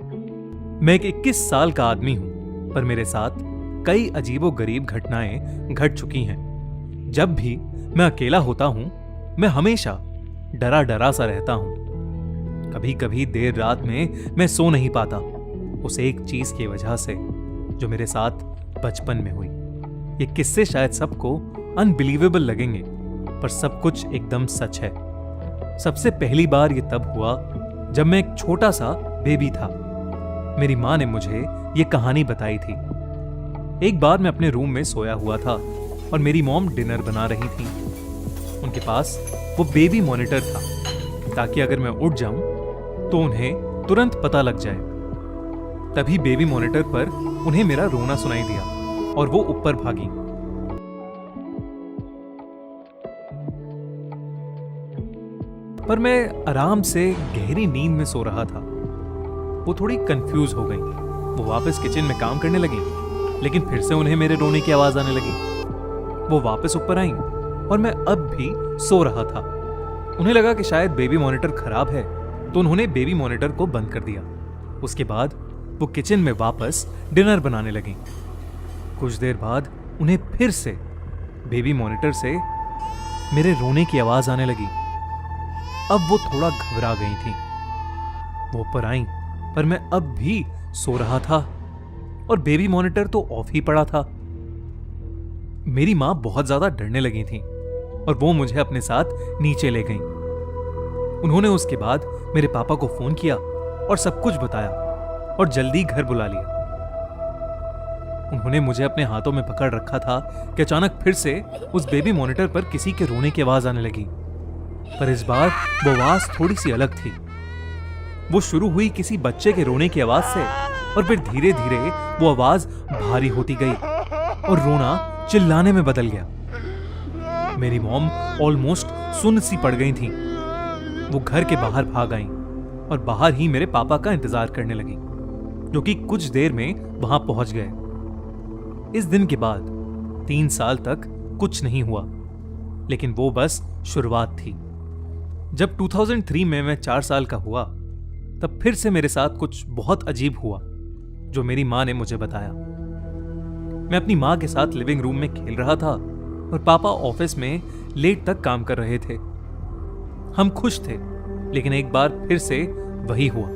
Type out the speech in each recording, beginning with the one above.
मैं एक 21 साल का आदमी हूं, पर मेरे साथ कई अजीबोगरीब घटनाएं घट चुकी हैं। जब भी मैं अकेला होता हूं, मैं हमेशा डरा डरा सा रहता हूं। कभी कभी देर रात में मैं सो नहीं पाता, उस एक चीज की वजह से जो मेरे साथ बचपन में हुई। ये किस्से शायद सबको अनबिलीवेबल लगेंगे, पर सब कुछ एकदम सच है। सबसे पहली बार ये तब हुआ जब मैं एक छोटा सा बेबी था। मेरी माँ ने मुझे ये कहानी बताई थी। एक बार मैं अपने रूम में सोया हुआ था और मेरी मॉम डिनर बना रही थी। उनके पास वो बेबी मॉनिटर था, ताकि अगर मैं उठ जाऊं तो उन्हें तुरंत पता लग जाए। तभी बेबी मॉनिटर पर उन्हें मेरा रोना सुनाई दिया और वो ऊपर भागी। पर मैं आराम से गहरी नींद में सो रहा था। वो थोड़ी कंफ्यूज हो गई। वो वापस किचन में काम करने लगी, लेकिन फिर से उन्हें मेरे रोने की आवाज आने लगी। वो वापस ऊपर आई और मैं अब भी सो रहा था। उन्हें लगा कि शायद बेबी मॉनिटर खराब है, तो उन्होंने बेबी मॉनिटर को बंद कर दिया। उसके बाद वो किचन में वापस डिनर बनाने लगी। कुछ देर बाद उन्हें फिर से बेबी मॉनिटर से मेरे रोने की आवाज आने लगी। अब वो थोड़ा घबरा गई थी। वो ऊपर आई, पर मैं अब भी सो रहा था और बेबी मॉनिटर तो ऑफ ही पड़ा था। मेरी मां बहुत ज्यादा डरने लगी थी और वो मुझे अपने साथ नीचे ले गईं। उन्होंने उसके बाद मेरे पापा को फोन किया और सब कुछ बताया और जल्दी घर बुला लिया। उन्होंने मुझे अपने हाथों में पकड़ रखा था कि अचानक फिर से उस बेबी मॉनिटर पर किसी के रोने की आवाज आने लगी। पर इस बार वो आवाज थोड़ी सी अलग थी। वो शुरू हुई किसी बच्चे के रोने की आवाज से, और फिर धीरे धीरे वो आवाज भारी होती गई और रोना चिल्लाने में बदल गया। मेरी मॉम ऑलमोस्ट सुन्न सी पड़ गई थी। वो घर के बाहर भाग आई और बाहर ही मेरे पापा का इंतजार करने लगी, जो कि कुछ देर में वहां पहुंच गए। इस दिन के बाद 3 साल तक कुछ नहीं हुआ, लेकिन वो बस शुरुआत थी। जब 2003 में मैं 4 साल का हुआ, तब फिर से मेरे साथ कुछ बहुत अजीब हुआ, जो मेरी मां ने मुझे बताया। मैं अपनी मां के साथ लिविंग रूम में खेल रहा था और पापा ऑफिस में लेट तक काम कर रहे थे। हम खुश थे, लेकिन एक बार फिर से वही हुआ।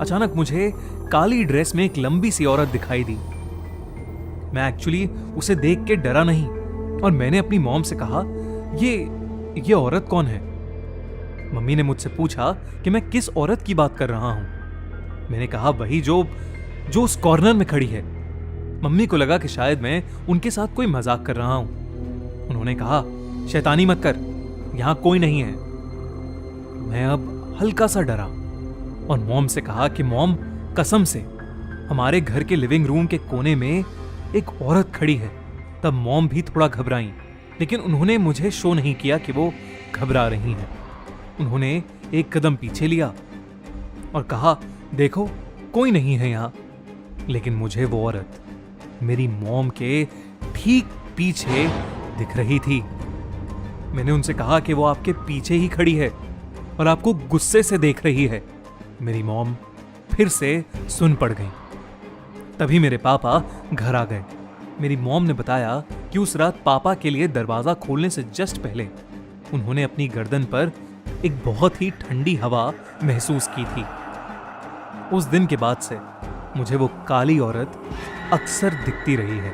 अचानक मुझे काली ड्रेस में एक लंबी सी औरत दिखाई दी। मैं एक्चुअली उसे देख के डरा नहीं, और मैंने अपनी मॉम से कहा, ये औरत कौन है? मम्मी ने मुझसे पूछा कि मैं किस औरत की बात कर रहा हूं। मैंने कहा, वही जो उस कॉर्नर में खड़ी है। मम्मी को लगा कि शायद मैं उनके साथ कोई मजाक कर रहा हूं। उन्होंने कहा, शैतानी मत कर, यहां कोई नहीं है। मैं अब हल्का सा डरा और मॉम से कहा कि मॉम, कसम से हमारे घर के लिविंग रूम के कोने में एक औरत खड़ी है। तब मॉम भी थोड़ा घबराई, लेकिन उन्होंने मुझे शो नहीं किया कि वो घबरा रही हैं। उन्होंने एक कदम पीछे लिया और कहा, देखो कोई नहीं है यहां। लेकिन मुझे वो औरत मेरी मॉम के ठीक पीछे दिख रही थी। मैंने उनसे कहा कि वो आपके पीछे ही खड़ी है और आपको गुस्से से देख रही है। मेरी मॉम फिर से सुन पड़ गई। तभी मेरे पापा घर आ गए। मेरी मॉम ने बताया कि उस रात पापा के लिए दरवाजा खोलने से जस्ट पहले उन्होंने अपनी गर्दन पर एक बहुत ही ठंडी हवा महसूस की थी। उस दिन के बाद से मुझे वो काली औरत अक्सर दिखती रही है।